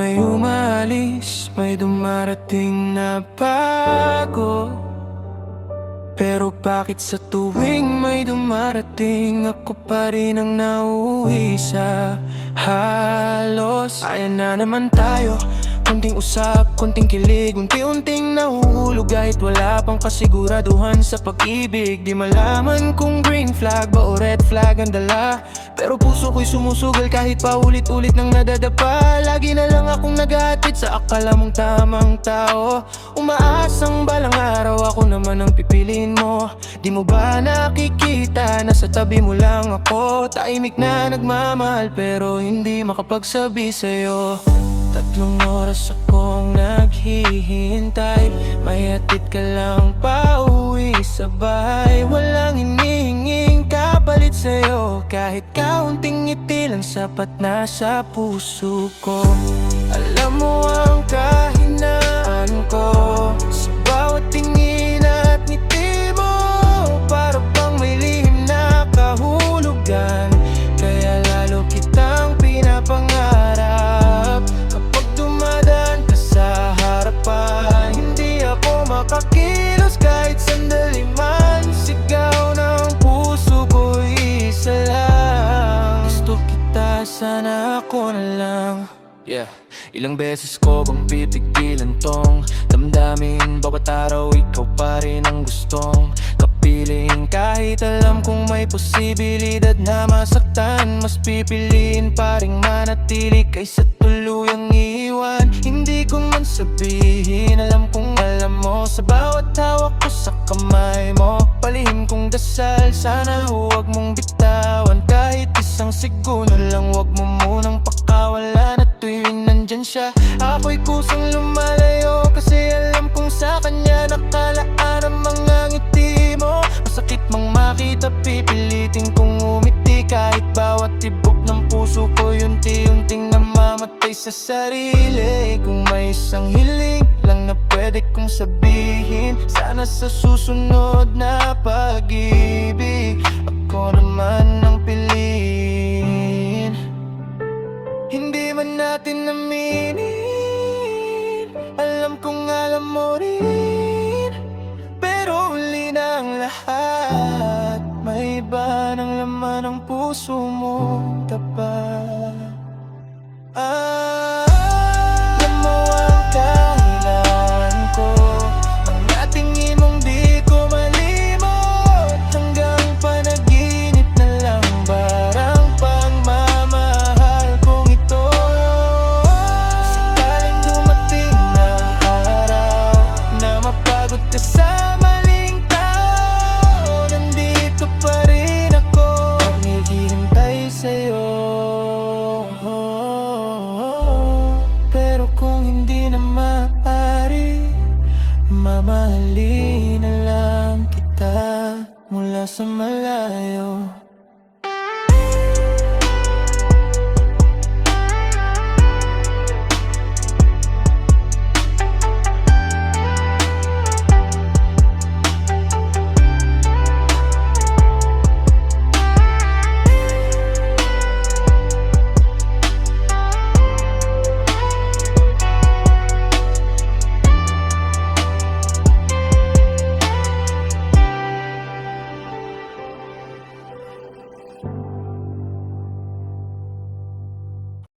may umalis, may dumarating na bago. Pero bakit sa tuwing may dumarating, ako pa rin ang nauuwi sa halos? Ayan na naman tayo, konting usap, konting kilig, unti-unting nahuhulog kahit wala pang kasiguraduhan sa pag-ibig. Di malaman kung green flag ba o red flag ang dala, pero puso ko'y sumusugal kahit pa ulit-ulit nang nadadapa. Lagi na lang akong naghahatid sa akala mong tamang tao, umaasang balang araw ako naman ang pipiliin mo. Di mo ba nakikita na sa tabi mo lang ako, tahimik na nagmamahal pero hindi makapagsabi sa'yo. 3 oras akong naghihintay, may hatid ka lang pauwi sa bahay. Walang hinihinging kapalit sa'yo, kahit kaunting ngiti lang sapat na sa puso ko. Alam mo ang kahinaan ko sa bawat tingin at ngiti mo, para bang may lihim na kahulugan, kaya lalo kitang pinapangarap. Kapag dumadaan ka sa harapan, hindi ako makakilos kahit sandali man. Sigaw ng puso ko, isa lang, gusto kita, sana ako na lang. Yeah. Ilang beses ko bang pipigilan tong damdamin, bawat araw ikaw pa rin ang gustong kapiling. Kahit alam kong may posibilidad na masaktan, mas pipiliin pa ring manatili kaysa tuluyang iiwan. Hindi ko man sabihin, alam kong alam mo, sa bawat hawak ko sa kamay mo, palihim kong dasal, sana huwag mong bitawan. Kahit isang segundo lang, huwag mo munang pakawalan. At tuwing nandyan siya, ako'y kusang lumalayo, kasi alam kong sa kanya nakalaan ang mga ngiti mo. Masakit mang makita, pipilitin kong umiti, kahit bawat tibok ng puso ko yunti-unting namamatay sa sarili. Kung may isang hiling lang na pwede kong sabihin, sana sa susunod na pag-ibig ako naman ang piliin. Hindi man natin aminin, alam kong alam mo rin, pero huli na ang lahat, may iba ng laman ng puso mo tapat. Alam mo ang kahilan ko, mga tingin mong di ko malimot, hanggang panaginip na lang barang pagmamahal kong ito. Sakaling dumating ng araw na mapagod ka sa maling tao, nandito pa rin ako, naghihintay sa'yo. Pero kung hindi na maaari, mamahalin na lang kita mula sa malayo.